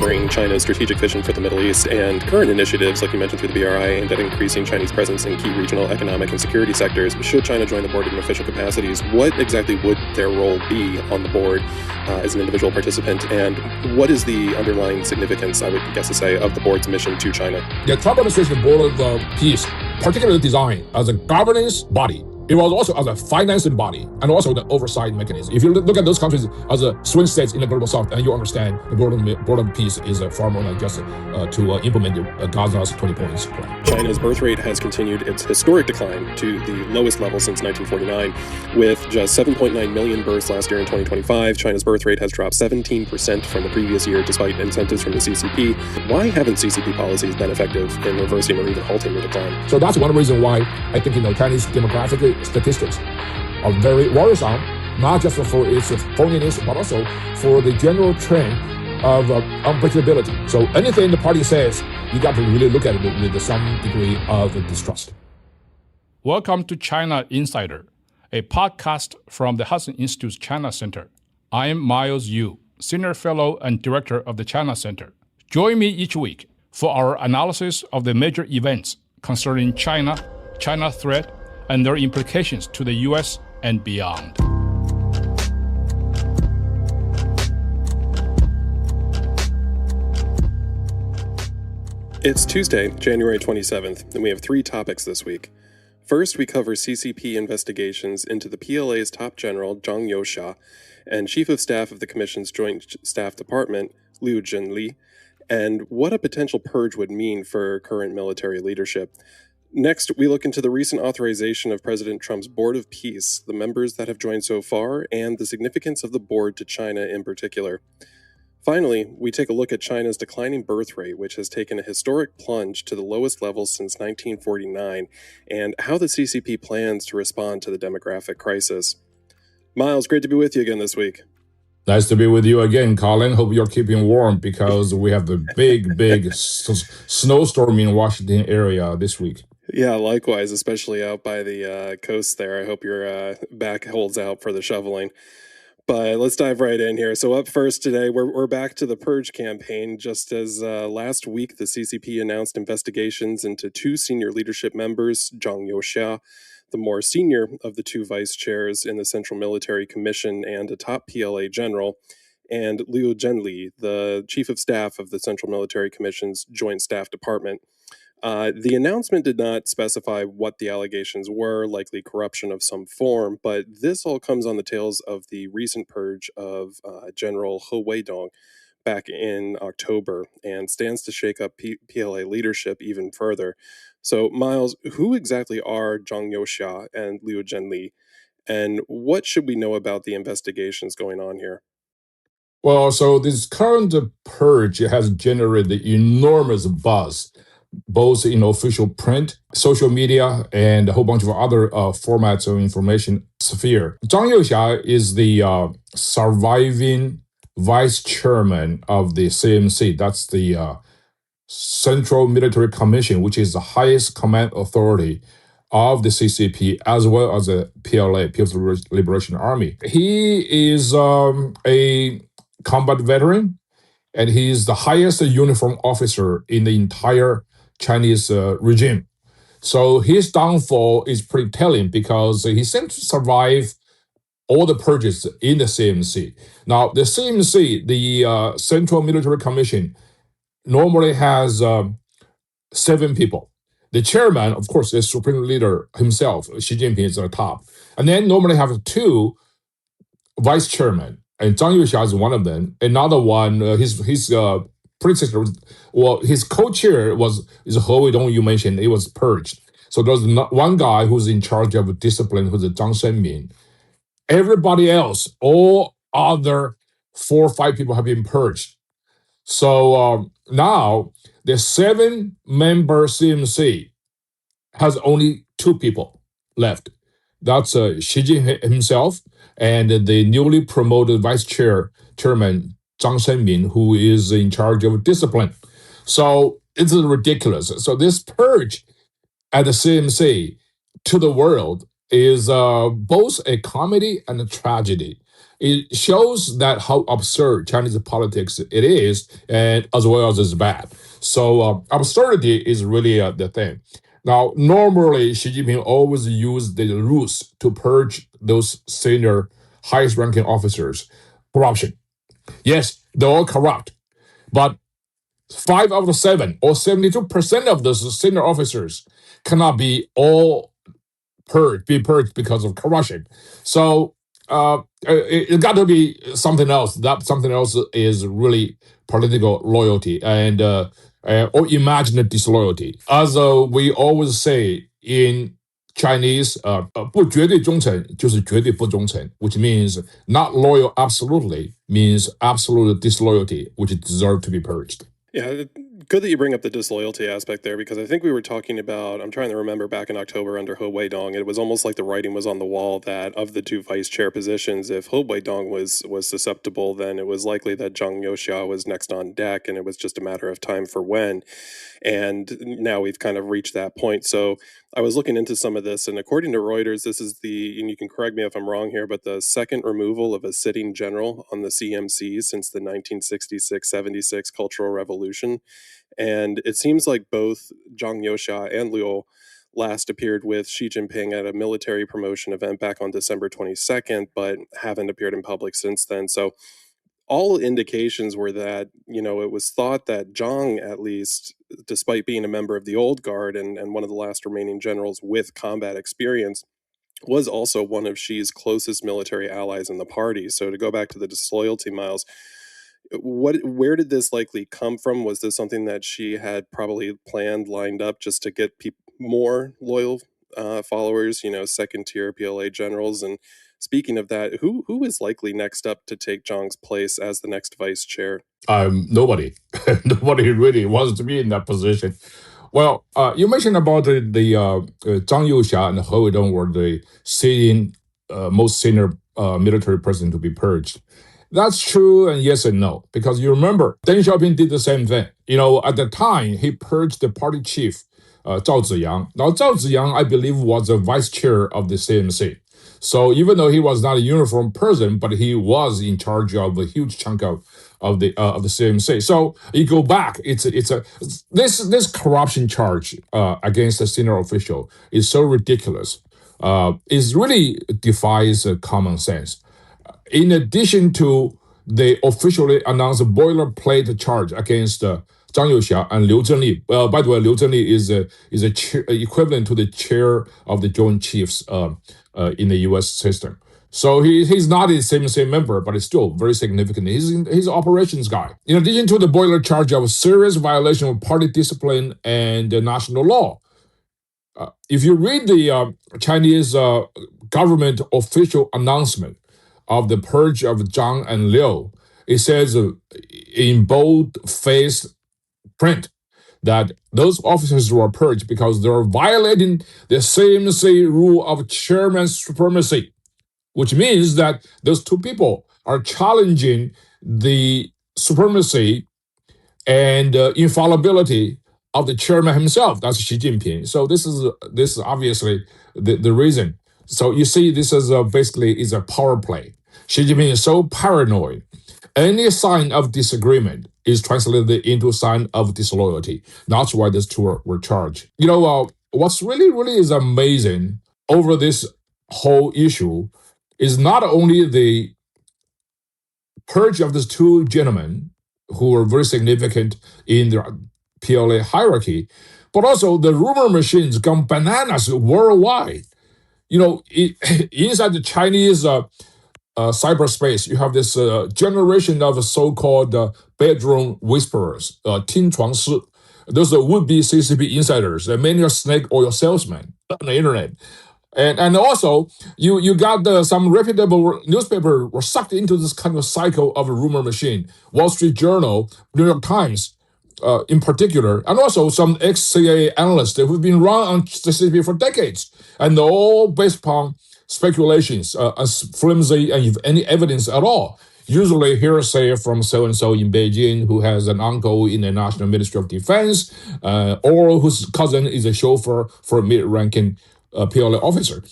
covering China's strategic vision for the Middle East and current initiatives, like you mentioned through the BRI, aimed at increasing Chinese presence in key regional economic and security sectors. Should China join the board in official capacities, what exactly would their role be on the board as an individual participant, and what is the underlying significance, I would guess to say, of the board's mission to China? The Trump administration Board of Peace, particularly designed as a governance body. It was also as a financing body and also the oversight mechanism. If you look at those countries as a swing states in the global south, and you understand the Board of Peace is far more than just to implement Gaza's 20 points plan. China's birth rate has continued its historic decline to the lowest level since 1949. With just 7.9 million births last year in 2025, China's birth rate has dropped 17% from the previous year despite incentives from the CCP. Why haven't CCP policies been effective in reversing or even halting the decline? So that's one reason why I think Chinese demographic statistics are very worrisome, not just for its phoniness, but also for the general trend of unpredictability. So anything the party says, you got to really look at it with some degree of distrust. Welcome to China Insider, a podcast from the Hudson Institute's China Center. I am Miles Yu, Senior Fellow and Director of the China Center. Join me each week for our analysis of the major events concerning China, China threat, and their implications to the U.S. and beyond. It's Tuesday, January 27th, and we have three topics this week. First, we cover CCP investigations into the PLA's top general, Zhang Youxia, and Chief of Staff of the Commission's Joint Staff Department, Liu Zhenli, and what a potential purge would mean for current military leadership. Next, we look into the recent authorization of President Trump's Board of Peace, the members that have joined so far, and the significance of the board to China in particular. Finally, we take a look at China's declining birth rate, which has taken a historic plunge to the lowest level since 1949, and how the CCP plans to respond to the demographic crisis. Miles, great to be with you again this week. Nice to be with you again, Colin. Hope you're keeping warm because we have the big snowstorm in Washington area this week. Yeah, likewise, especially out by the coast there. I hope your back holds out for the shoveling. But let's dive right in here. So up first today, we're back to the purge campaign. Just as last week, the CCP announced investigations into two senior leadership members, Zhang Youxia, the more senior of the two vice chairs in the Central Military Commission and a top PLA general, and Liu Zhenli, the chief of staff of the Central Military Commission's Joint Staff Department. The announcement did not specify what the allegations were, likely corruption of some form, but this all comes on the tails of the recent purge of General He Weidong back in October and stands to shake up PLA leadership even further. So, Miles, who exactly are Zhang Youxia and Liu Zhenli, and what should we know about the investigations going on here? Well, so this current purge has generated enormous buzz, both in official print, social media, and a whole bunch of other formats of information sphere. Zhang Youxia is the surviving vice chairman of the CMC. That's the Central Military Commission, which is the highest command authority of the CCP, as well as the PLA, People's Liberation Army. He is a combat veteran, and he is the highest uniformed officer in the entire Chinese regime. So his downfall is pretty telling because he seemed to survive all the purges in the CMC. Now, the CMC, the Central Military Commission, normally has 7 people. The chairman, of course, is supreme leader himself. Xi Jinping is at the top. And then normally have 2 vice chairmen. And Zhang Youxia is one of them. Another one, his predecessor, well, his co-chair is He Weidong, you mentioned. It was purged. So there's not one guy who's in charge of discipline, who's Zhang Shenmin. Everybody else, all other 4 or 5 people have been purged. So now the 7-member CMC has only 2 people left. That's Xi Jinping himself and the newly promoted vice chairman, Zhang Shenmin, who is in charge of discipline. So it's ridiculous. So this purge at the CMC to the world is both a comedy and a tragedy. it shows that how absurd Chinese politics it is, and as well as it's bad. So absurdity is really the thing. Now, normally, Xi Jinping always used the rules to purge those senior, highest-ranking officers. Corruption. Yes, they're all corrupt, but 5 out of 7 or 72% of those senior officers cannot be all purged because of corruption. So it got to be something else. That something else is really political loyalty and or imagined disloyalty. As we always say in Chinese, 不绝对忠诚就是绝对不忠诚, which means not loyal absolutely means absolute disloyalty, which deserve to be purged. Yeah, good that you bring up the disloyalty aspect there, because I think we were talking about, I'm trying to remember back in October under He Weidong, it was almost like the writing was on the wall that of the two vice chair positions, if He Weidong was susceptible, then it was likely that Zhang Youxia was next on deck, and it was just a matter of time for when. And now we've kind of reached that point. So I was looking into some of this, and according to Reuters, this is and you can correct me if I'm wrong here, but the second removal of a sitting general on the CMC since the 1966-76 Cultural Revolution. And it seems like both Zhang Youxia and Liu last appeared with Xi Jinping at a military promotion event back on December 22nd, but haven't appeared in public since then. So all indications were that, it was thought that Zhang, at least, despite being a member of the old guard and one of the last remaining generals with combat experience, was also one of Xi's closest military allies in the party. So to go back to the disloyalty, Miles, where did this likely come from? Was this something that Xi had probably planned, lined up just to get more loyal followers, second tier PLA generals? And speaking of that, who is likely next up to take Zhang's place as the next vice chair? Nobody. Nobody really wants to be in that position. Well, you mentioned about the Zhang Youxia and He Weidong were the most senior military president to be purged. That's true, and yes and no, because you remember Deng Xiaoping did the same thing. At the time, he purged the party chief, Zhao Ziyang. Now, Zhao Ziyang, I believe, was the vice chair of the CMC. So even though he was not a uniform person, but he was in charge of a huge chunk of the CMC. So you go back, this corruption charge against a senior official is so ridiculous. It really defies common sense. In addition to the officially announced boilerplate charge against Zhang Youxia and Liu Zhenli. By the way, Liu Zhenli is equivalent to the chair of the Joint Chiefs in the U.S. system. So he's not a same member, but it's still very significant. He's an operations guy. In addition to the boiler charge of serious violation of party discipline and national law, if you read the Chinese government official announcement of the purge of Zhang and Liu, it says in bold-faced print that those officers were purged because they were violating the CMC rule of chairman's supremacy, which means that those two people are challenging the supremacy and infallibility of the chairman himself. That's Xi Jinping. So this is obviously the reason. So you see, this is basically is a power play. Xi Jinping is so paranoid. Any sign of disagreement is translated into a sign of disloyalty. That's why these two were charged. What's really is amazing over this whole issue is not only the purge of these two gentlemen who were very significant in the PLA hierarchy, but also the rumor machines gone bananas worldwide. Inside the Chinese cyberspace, you have this generation of so-called bedroom whisperers, 听床师. Those are would-be CCP insiders. Many are snake oil salesmen on the internet. And also, you got some reputable newspaper were sucked into this kind of cycle of a rumor machine. Wall Street Journal, New York Times, in particular, and also some ex-CIA analysts who've been run on the CCP for decades, and they're all based upon speculations, as flimsy and if any evidence at all. Usually hearsay from so-and-so in Beijing who has an uncle in the National Ministry of Defense, or whose cousin is a chauffeur for a mid-ranking PLA officer.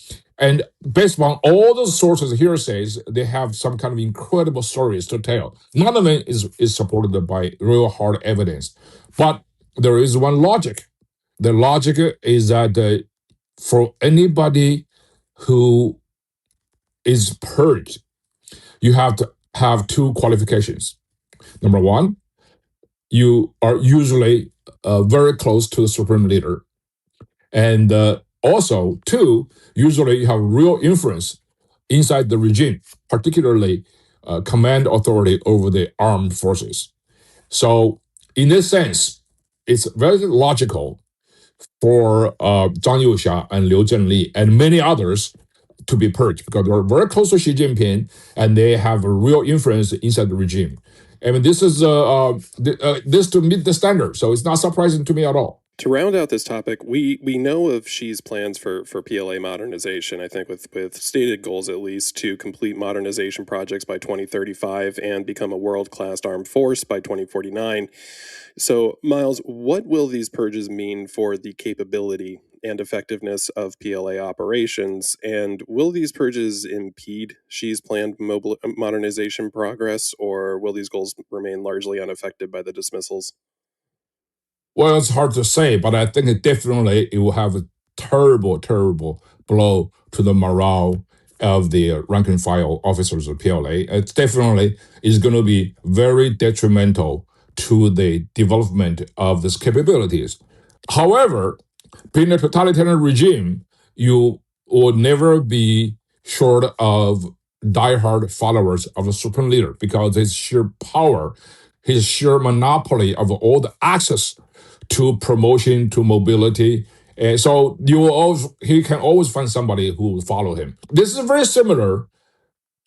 And based on all those sources, hearsays, they have some kind of incredible stories to tell. None of them is supported by real hard evidence. But there is one logic. The logic is that for anybody who is purged, you have to have two qualifications. Number one, you are usually very close to the supreme leader. And also, two, usually you have real influence inside the regime, particularly command authority over the armed forces. So in this sense, it's very logical for Zhang Youxia and Liu Zhenli and many others to be purged because they're very close to Xi Jinping and they have a real influence inside the regime. I mean, this is this to meet the standard, so it's not surprising to me at all. To round out this topic, we know of Xi's plans for PLA modernization, I think with stated goals at least to complete modernization projects by 2035 and become a world-class armed force by 2049. So, Miles, what will these purges mean for the capability and effectiveness of PLA operations? And will these purges impede Xi's planned modernization progress, or will these goals remain largely unaffected by the dismissals? Well, it's hard to say, but I think it will have a terrible, terrible blow to the morale of the rank and file officers of PLA. It definitely is going to be very detrimental to the development of these capabilities. However, being a totalitarian regime, you will never be short of diehard followers of the supreme leader because his sheer power, his sheer monopoly of all the access to promotion, to mobility. And so he can always find somebody who will follow him. This is very similar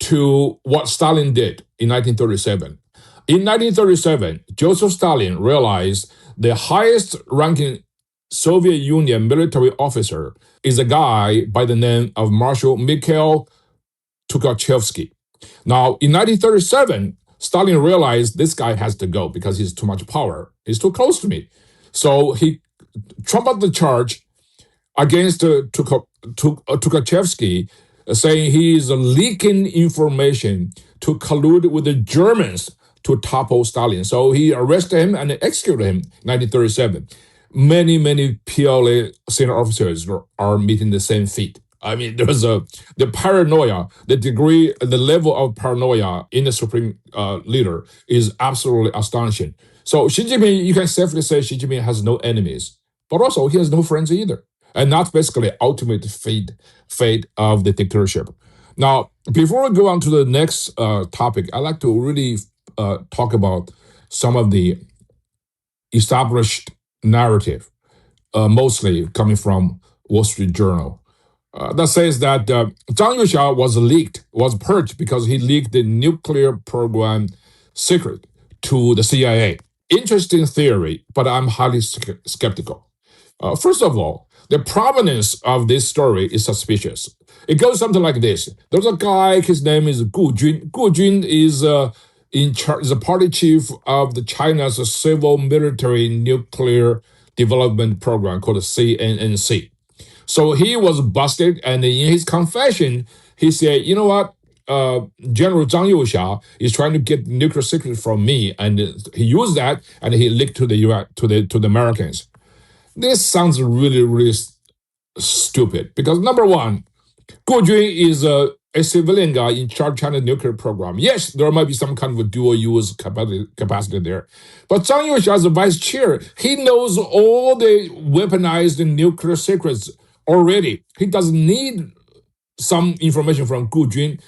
to what Stalin did in 1937. In 1937, Joseph Stalin realized the highest ranking Soviet Union military officer is a guy by the name of Marshal Mikhail Tukhachevsky. Now, in 1937, Stalin realized this guy has to go because he's too much power. He's too close to me. So he trumped up the charge against Tukhachevsky, saying he is leaking information to collude with the Germans to topple Stalin. So he arrested him and executed him in 1937. Many PLA senior officers are meeting the same fate. I mean, there's the paranoia, the level of paranoia in the supreme leader is absolutely astonishing. So Xi Jinping, you can safely say Xi Jinping has no enemies, but also he has no friends either. And that's basically ultimate fate of the dictatorship. Now, before we go on to the next topic, I'd like to really talk about some of the established narrative, mostly coming from Wall Street Journal, that says that Zhang Youxia was purged because he leaked the nuclear program secret to the CIA. Interesting theory, but I'm highly skeptical. First of all, the provenance of this story is suspicious. It goes something like this. There's a guy, his name is Gu Jun. Gu Jun is in charge, is a party chief of the China's civil military nuclear development program called CNNC. So he was busted, and in his confession, he said, you know what? General Zhang Youxia is trying to get nuclear secret from me, and he used that, and he leaked to the US, to the Americans. This sounds really stupid because number one, Gu Jun is a civilian guy in charge of China's nuclear program. Yes, there might be some kind of a dual-use capacity there, but Zhang Youxia as a vice chair, he knows all the weaponized nuclear secrets already. He doesn't need some information from Gu Jun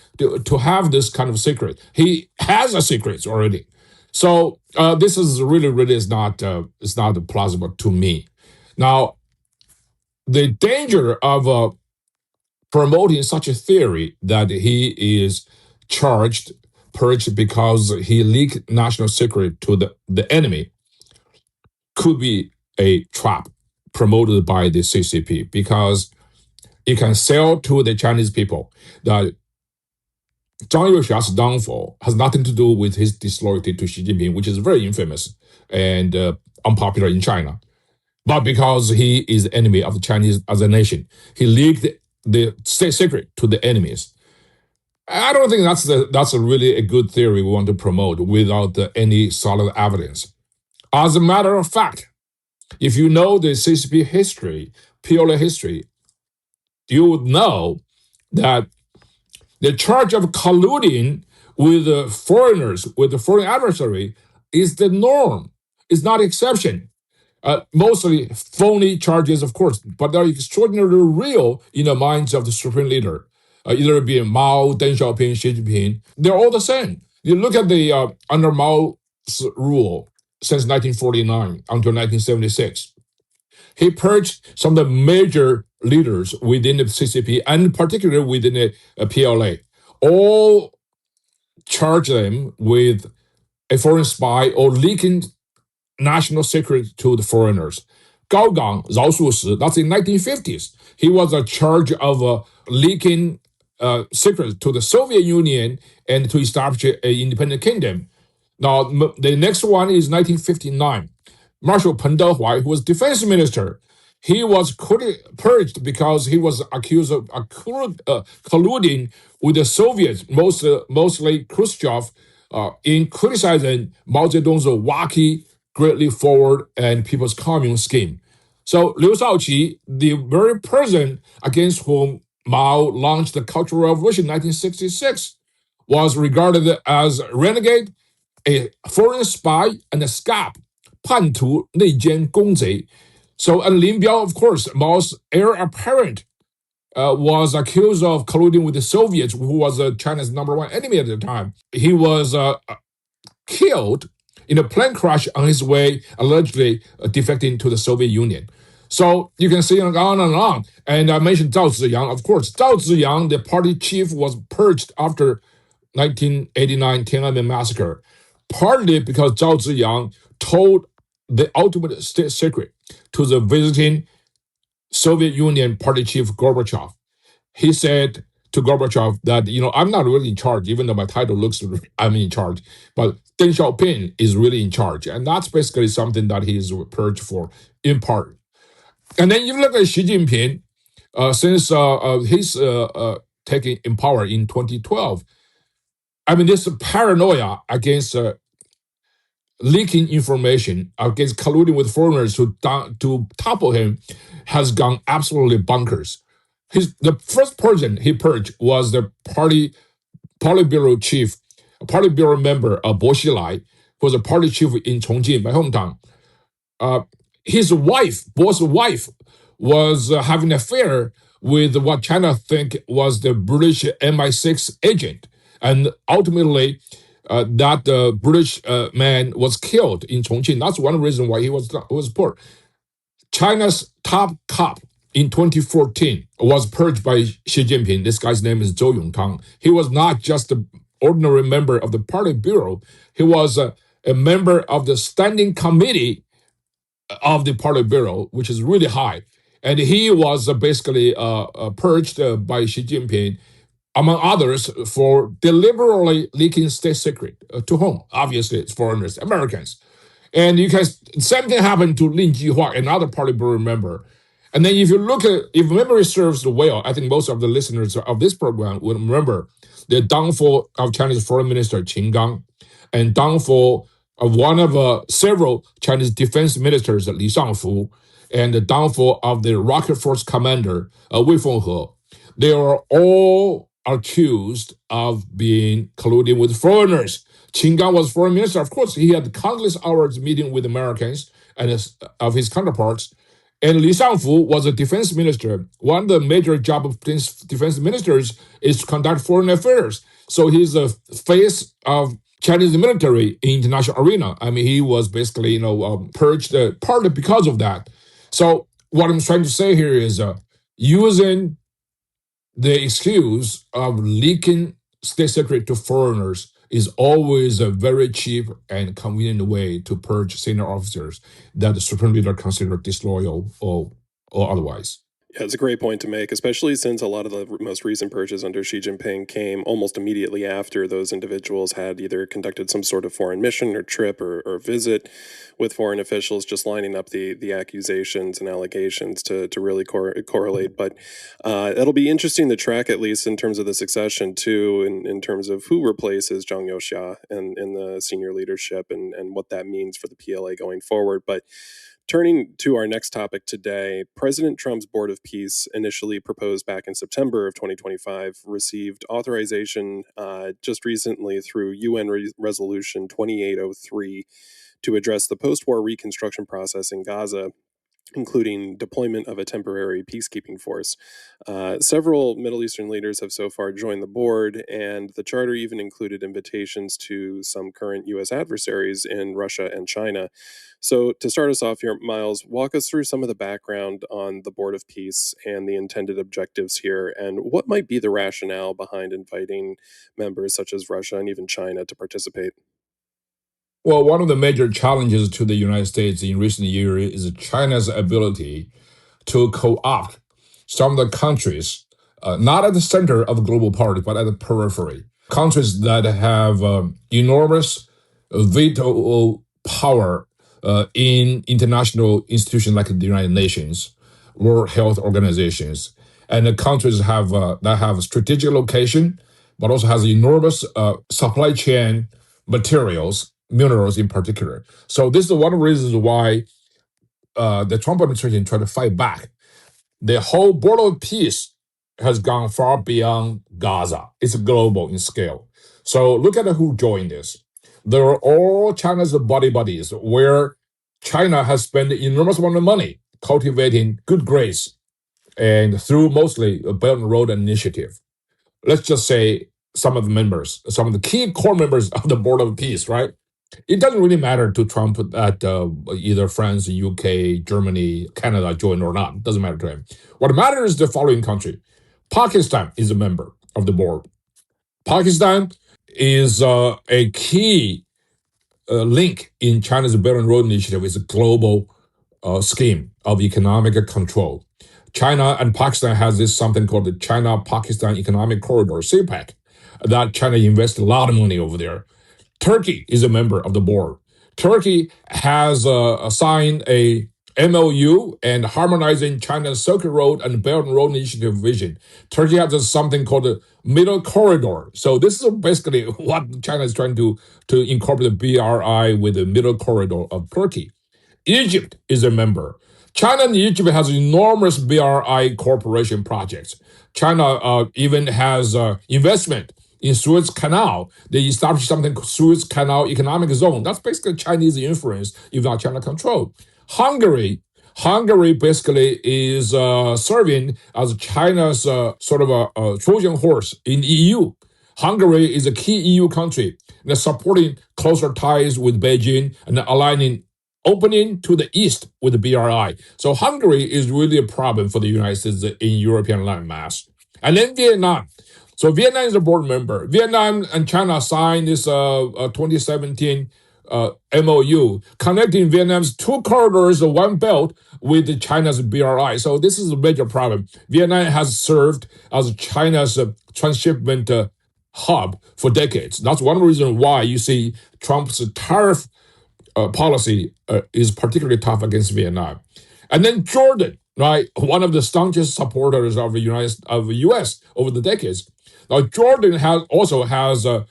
to have this kind of secret. He has a secret already. So this is really is not plausible to me. Now, the danger of promoting such a theory that he is purged because he leaked national secret to the enemy could be a trap promoted by the CCP, because it can sell to the Chinese people that Zhang Youxia's downfall has nothing to do with his disloyalty to Xi Jinping, which is very infamous and unpopular in China, but because he is the enemy of the Chinese as a nation. He leaked the state secret to the enemies. I don't think that's really a good theory we want to promote without any solid evidence. As a matter of fact, if you know the CCP history, PLA history, you would know that the charge of colluding with foreigners, with the foreign adversary, is the norm. It's not exception. Mostly phony charges, of course, but they're extraordinarily real in the minds of the supreme leader. Either being Mao, Deng Xiaoping, Xi Jinping, they're all the same. You look at the under Mao's rule since 1949 until 1976, he purged some of the major leaders within the CCP and particularly within the PLA. All charged them with a foreign spy or leaking national secret to the foreigners. Gao Gang, Zhao Shushi, that's in 1950s. He was a charge of leaking secrets to the Soviet Union and to establish an independent kingdom. Now, the next one is 1959. Marshal Peng Dehuai, who was defense minister, he was purged because he was accused of colluding with the Soviets, mostly Khrushchev, in criticizing Mao Zedong's wacky, greatly forward and People's Commune scheme. So Liu Shaoqi, the very person against whom Mao launched the Cultural Revolution in 1966, was regarded as a renegade, a foreign spy, and a scab, 叛徒内奸公贼. So, and Lin Biao, of course, Mao's heir apparent, was accused of colluding with the Soviets, who was China's number one enemy at the time. He was killed in a plane crash on his way, allegedly defecting to the Soviet Union. So you can see on and on. And I mentioned Zhao Ziyang, of course. Zhao Ziyang, the party chief, was purged after 1989 Tiananmen massacre, partly because Zhao Ziyang told the ultimate state secret to the visiting Soviet Union party chief Gorbachev. He said to Gorbachev that, I'm not really in charge, even though my title looks I'm in charge, but Deng Xiaoping is really in charge. And that's basically something that he is purged for, in part. And then you look at Xi Jinping, since he's taking in power in 2012, this paranoia against leaking information, against colluding with foreigners to topple him, has gone absolutely bonkers. The first person he purged was the Politburo chief, a Politburo member, Bo Xilai, who was a party chief in Chongqing, my hometown. His wife, Bo's wife, was having an affair with what China think was the British MI6 agent. And ultimately, that British man was killed in Chongqing. That's one reason why he was poor. China's top cop in 2014 was purged by Xi Jinping. This guy's name is Zhou Yongtang. He was not just an ordinary member of the Politburo. He was a member of the standing committee of the Politburo, which is really high. And he was basically purged by Xi Jinping, among others, for deliberately leaking state secret. To whom? Obviously, it's foreigners, Americans. And same thing happened to Lin Jihua, another Politburo member. And then if memory serves well, I think most of the listeners of this program will remember the downfall of Chinese Foreign Minister Qin Gang and downfall of one of several Chinese defense ministers, Li Shangfu, and the downfall of the rocket force commander, Wei Fenghe. They are all accused of being colluding with foreigners. Qin Gang was foreign minister. Of course, he had countless hours meeting with Americans and of his counterparts. And Li Shangfu was a defense minister. One of the major jobs of defense ministers is to conduct foreign affairs. So he's the face of Chinese military in international arena. He was basically, purged partly because of that. So what I'm trying to say here is using the excuse of leaking state secret to foreigners is always a very cheap and convenient way to purge senior officers that the supreme leader considers disloyal or otherwise. Yeah, it's a great point to make, especially since a lot of the most recent purges under Xi Jinping came almost immediately after those individuals had either conducted some sort of foreign mission or trip or visit with foreign officials, just lining up the accusations and allegations to really correlate. But it'll be interesting to track, at least in terms of the succession, too, in terms of who replaces Zhang Youxia in the senior leadership and what that means for the PLA going forward. But turning to our next topic today, President Trump's Board of Peace, initially proposed back in September of 2025, received authorization just recently through UN Resolution 2803 to address the post-war reconstruction process in Gaza, including deployment of a temporary peacekeeping force. Several Middle Eastern leaders have so far joined the board, and the charter even included invitations to some current U.S. adversaries in Russia and China. So to start us off here, Miles, walk us through some of the background on the Board of Peace and the intended objectives here, and what might be the rationale behind inviting members such as Russia and even China to participate. Well, one of the major challenges to the United States in recent years is China's ability to co-opt some of the countries, not at the center of the global party, but at the periphery. Countries that have enormous veto power in international institutions like the United Nations, World Health Organizations, and the countries that have strategic location, but also has enormous supply chain materials, minerals in particular. So this is one of the reasons why the Trump administration tried to fight back. The whole Board of Peace has gone far beyond Gaza. It's global in scale. So look at who joined this. They are all China's buddies, where China has spent an enormous amount of money cultivating good grace, and through mostly a Belt and Road Initiative. Let's just say some of the key core members of the Board of Peace, right? It doesn't really matter to Trump that either France, UK, Germany, Canada join or not. It doesn't matter to him. What matters is the following country. Pakistan is a member of the board. Pakistan is a key link in China's Belt and Road Initiative. It's a global scheme of economic control. China and Pakistan has this something called the China-Pakistan Economic Corridor, CPEC, that China invests a lot of money over there. Turkey is a member of the board. Turkey has signed a MOU and harmonizing China's Silk Road and Belt and Road Initiative vision. Turkey has something called the Middle Corridor. So this is basically what China is trying to incorporate the BRI with the Middle Corridor of Turkey. Egypt is a member. China and Egypt has enormous BRI cooperation projects. China even has investment in Suez Canal. They established something called Suez Canal Economic Zone. That's basically Chinese influence, if not China control. Hungary basically is serving as China's sort of a Trojan horse in EU. Hungary is a key EU country that's supporting closer ties with Beijing and aligning opening to the east with the BRI. So Hungary is really a problem for the United States in European landmass. And then Vietnam. So Vietnam is a board member. Vietnam and China signed this 2017 MOU connecting Vietnam's two corridors of one belt with China's BRI. So this is a major problem. Vietnam has served as China's transshipment hub for decades. That's one reason why you see Trump's tariff policy is particularly tough against Vietnam. And then Jordan, right? One of the staunchest supporters of the U.S. over the decades. Now, Jordan also has a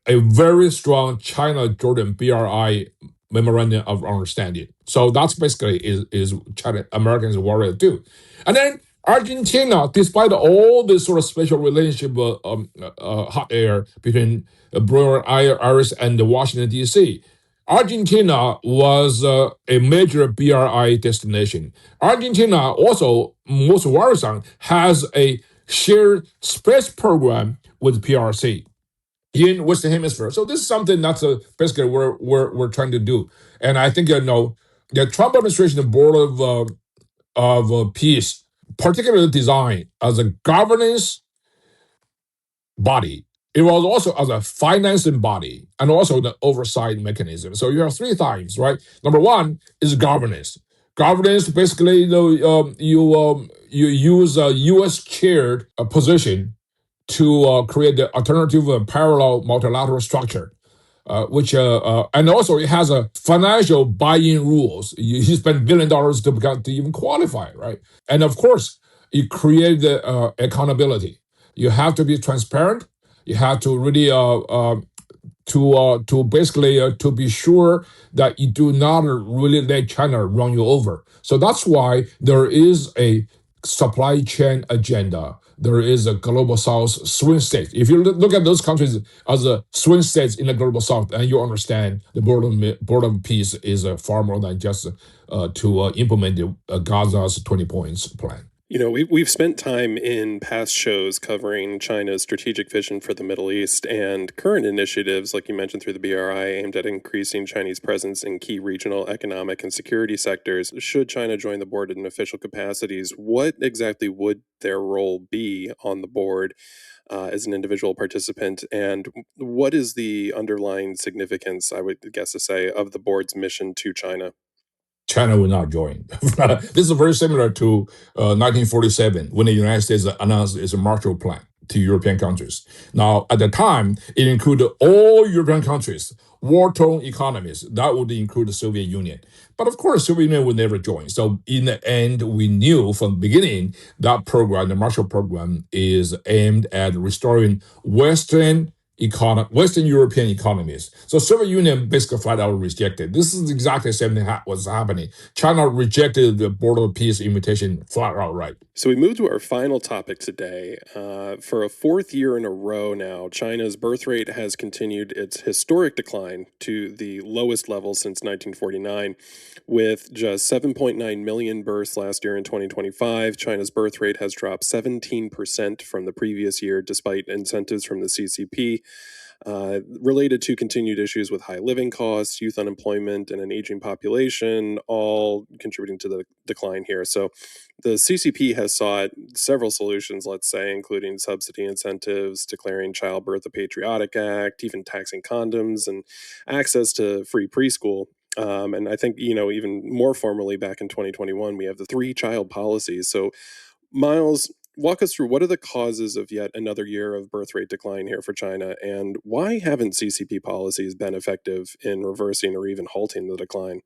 very strong China-Jordan BRI memorandum of understanding. So that's basically is China Americans worried too. And then Argentina, despite all this sort of special relationship, hot air between Buenos Aires and Washington, D.C., Argentina was a major BRI destination. Argentina also, most worrisome, has a shared space program with PRC in Western Hemisphere. So this is something that's basically we're trying to do. And I think, the Trump administration, the Board of Peace, particularly designed as a governance body. It was also as a financing body and also the oversight mechanism. So you have three things, right? Number one is governance. Governance, basically, you use a U.S. chaired position to create the alternative parallel multilateral structure, which and also it has a financial buy-in rules. You spend $1 billion to even qualify, right? And of course, you create the accountability. You have to be transparent. You have to really to basically to be sure that you do not really let China run you over. So that's why there is a supply chain agenda. There is a global south swing state. If you look at those countries as a swing states in the global south, and you understand the board of peace is far more than just to implement the Gaza's 20 points plan. You know, we've spent time in past shows covering China's strategic vision for the Middle East and current initiatives, like you mentioned, through the BRI, aimed at increasing Chinese presence in key regional economic and security sectors. Should China join the board in official capacities, what exactly would their role be on the board as an individual participant? And what is the underlying significance, I would guess to say, of the board's mission to China? China will not join. This is very similar to 1947 when the United States announced its Marshall Plan to European countries. Now, at the time, it included all European countries, war-torn economies. That would include the Soviet Union. But of course, the Soviet Union would never join. So in the end, we knew from the beginning that program, the Marshall Program, is aimed at restoring Western European economies. So Soviet Union basically flat out rejected. This is exactly the same thing was happening. China rejected the Board of Peace invitation flat out right. So we move to our final topic today. For a fourth year in a row now, China's birth rate has continued its historic decline to the lowest level since 1949. With just 7.9 million births last year in 2025, China's birth rate has dropped 17% from the previous year, despite incentives from the CCP. Related to continued issues with high living costs, youth unemployment, and an aging population, all contributing to the decline here. So the CCP has sought several solutions, let's say, including subsidy incentives, declaring childbirth a patriotic act, even taxing condoms, and access to free preschool. And I think, even more formally back in 2021, we have the 3-child policies. So, Miles, walk us through what are the causes of yet another year of birth rate decline here for China, and why haven't CCP policies been effective in reversing or even halting the decline?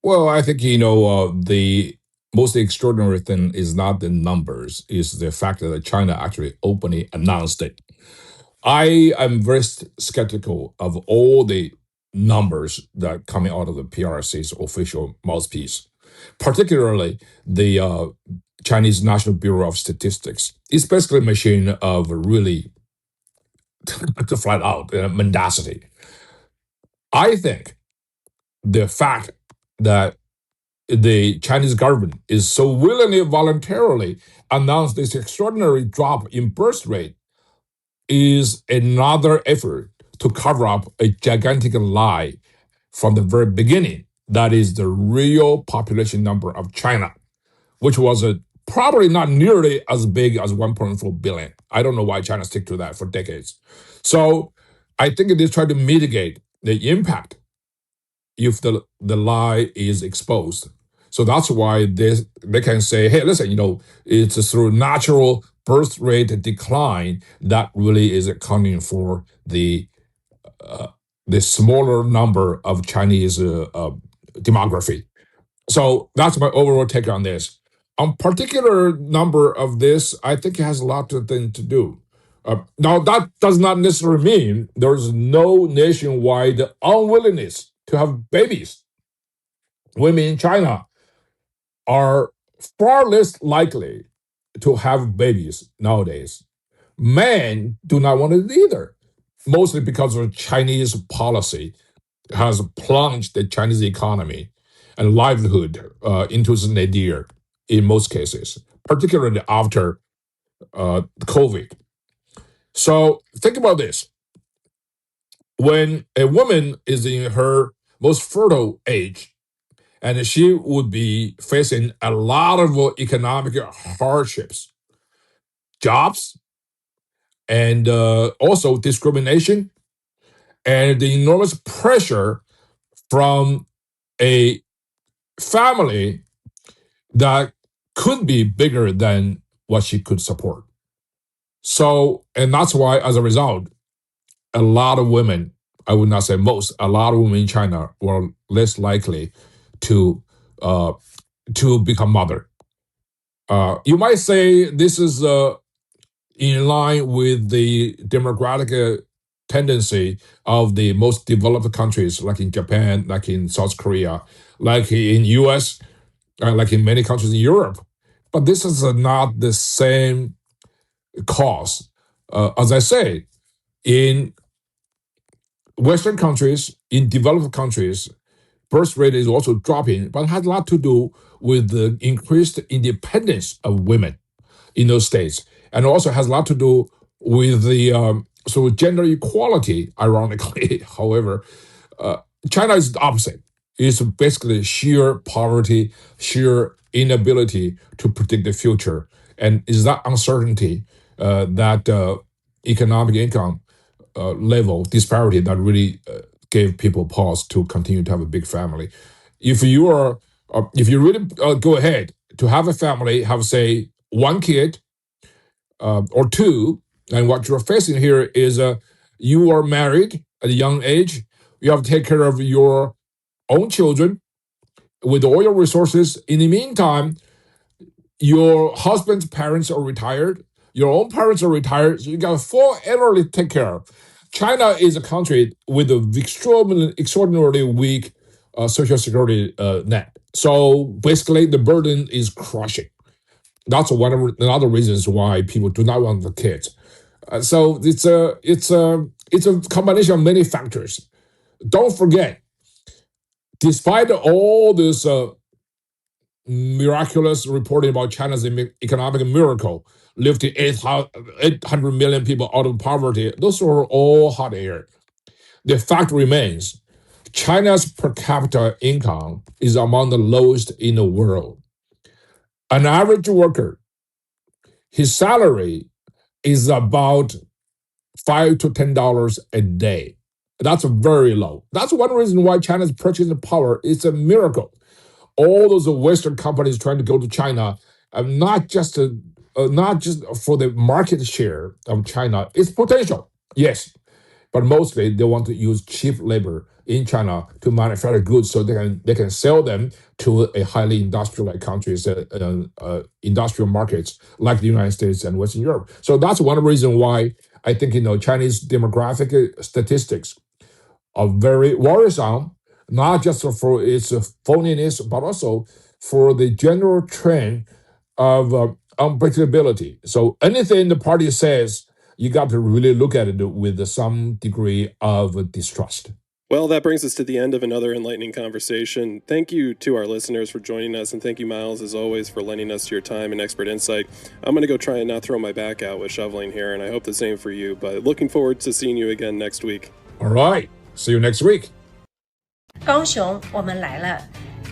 Well, I think, the most extraordinary thing is not the numbers, is the fact that China actually openly announced it. I am very skeptical of all the numbers that are coming out of the PRC's official mouthpiece, particularly the Chinese National Bureau of Statistics. It's basically a machine of really flat out mendacity. I think the fact that the Chinese government is so willingly, voluntarily announced this extraordinary drop in birth rate is another effort to cover up a gigantic lie from the very beginning. That is the real population number of China, which was probably not nearly as big as 1.4 billion. I don't know why China stick to that for decades. So I think it is trying to mitigate the impact if the lie is exposed. So that's why they can say, hey, listen, it's through natural birth rate decline that really is accounting for the smaller number of Chinese demography. So that's my overall take on this. On particular number of this, I think it has a lot to do. Now, that does not necessarily mean there's no nationwide unwillingness to have babies. Women in China are far less likely to have babies nowadays. Men do not want it either, mostly because of Chinese policy has plunged the Chinese economy and livelihood into the nadir in most cases, particularly after COVID. So think about this. When a woman is in her most fertile age, and she would be facing a lot of economic hardships, jobs, and also discrimination, and the enormous pressure from a family that could be bigger than what she could support. So, and that's why, as a result, a lot of women, I would not say most, a lot of women in China were less likely to become mother. You might say this is in line with the democratic tendency of the most developed countries, like in Japan, like in South Korea, like in US, like in many countries in Europe. But this is not the same cause. As I say, in Western countries, in developed countries, birth rate is also dropping, but it has a lot to do with the increased independence of women in those states, and also has a lot to do with the sort of gender equality, ironically. However, China is the opposite. It's basically sheer poverty, sheer inability to predict the future. And is that uncertainty, that economic income level disparity that really gave people pause to continue to have a big family. If you really go ahead to have a family, have say one kid or two, and what you're facing here is you are married at a young age, you have to take care of your own children with all your resources. In the meantime, your husband's parents are retired, your own parents are retired, so you got 4 elderly to take care of. China is a country with an extraordinarily weak social security net. So basically, the burden is crushing. That's another reasons why people do not want the kids. So it's a combination of many factors. Don't forget, despite all this miraculous reporting about China's economic miracle, lifting 800 million people out of poverty, those were all hot air. The fact remains, China's per capita income is among the lowest in the world. An average worker, his salary is about $5 to $10 a day. That's very low. That's one reason why China's purchasing power is a miracle. All those Western companies trying to go to China, not just for the market share of China, it's potential, yes, but mostly they want to use cheap labor in China to manufacture goods so they can sell them to a highly industrialized countries, industrial markets like the United States and Western Europe. So that's one reason why I think Chinese demographic statistics are very worrisome, not just for its phoniness, but also for the general trend of unpredictability. So anything the party says, you got to really look at it with some degree of distrust. Well, that brings us to the end of another enlightening conversation. Thank you to our listeners for joining us, and thank you, Miles, as always, for lending us your time and expert insight. I'm going to go try and not throw my back out with shoveling here, and I hope the same for you, but looking forward to seeing you again next week. All right. See you next week. 高雄，我们来了，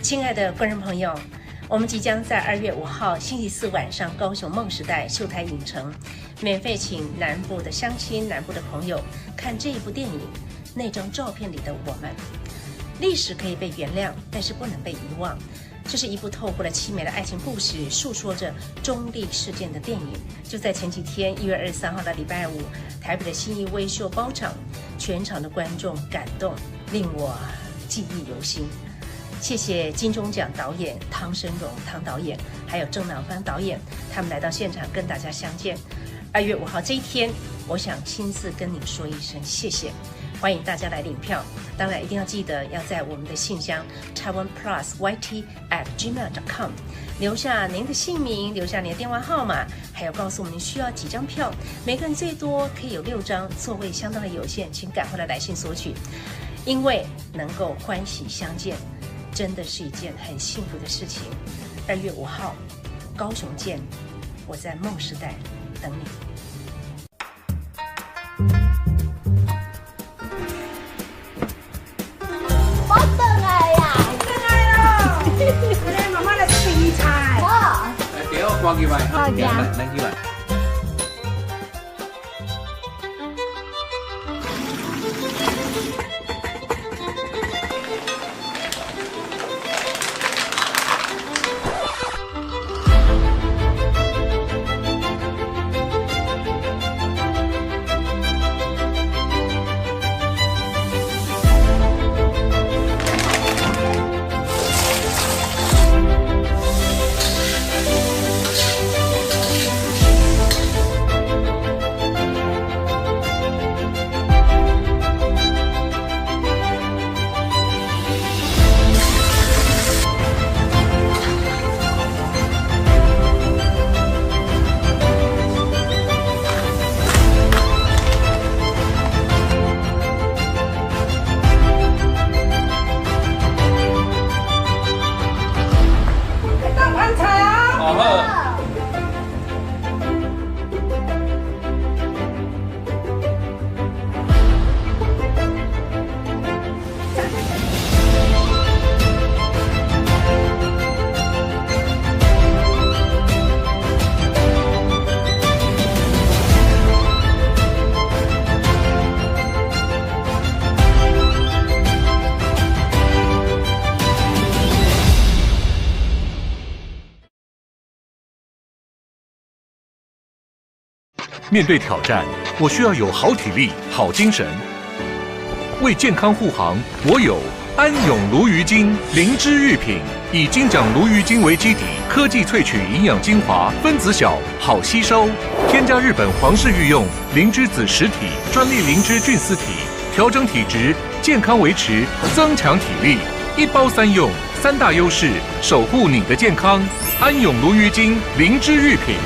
亲爱的观众朋友，我们即将在2月5号星期四晚上，高雄梦时代秀台影城，免费请南部的乡亲、南部的朋友看这一部电影。那张照片里的我们，历史可以被原谅，但是不能被遗忘。这是一部透过了凄美的爱情故事，诉说着中立事件的电影。就在前几天，1月23号的礼拜五，台北的信义威秀包场，全场的观众感动，令我记忆犹新。谢谢金钟奖导演汤申荣汤导演，还有郑南芳导演，他们来到现场跟大家相见。2月5号这一天，我想亲自跟您说一声谢谢。欢迎大家来领票，当然一定要记得要在我们的信箱 taiwanplusyt@gmail.com 留下您的姓名，留下您的电话号码，还有告诉我们您需要几张票，每个人最多可以有6张，座位相当的有限，请赶快来信索取。因为能够欢喜相见，真的是一件很幸福的事情。2月5号，高雄见，我在梦时代等你。qua kia vậy. Dạ. Đang kia vậy. 面对挑战，我需要有好体力、好精神。为健康护航，我有安永鲈鱼精灵芝玉品，以金奖鲈鱼精为基底，科技萃取营养精华，分子小，好吸收。添加日本皇室御用灵芝子实体专利灵芝菌丝体，调整体质，健康维持，增强体力。一包三用，3大优势，守护你的健康。安永鲈鱼精灵芝玉品，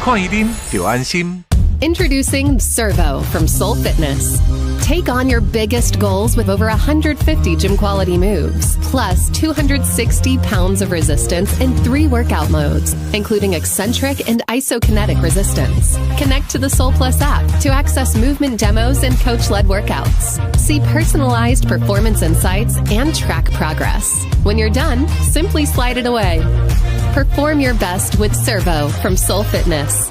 看一丁就安心。Introducing Servo from Soul Fitness. Take on your biggest goals with over 150 gym quality moves, plus 260 pounds of resistance in 3 workout modes, including eccentric and isokinetic resistance. Connect to the Soul Plus app to access movement demos and coach-led workouts. See personalized performance insights and track progress. When you're done, simply slide it away. Perform your best with Servo from Soul Fitness.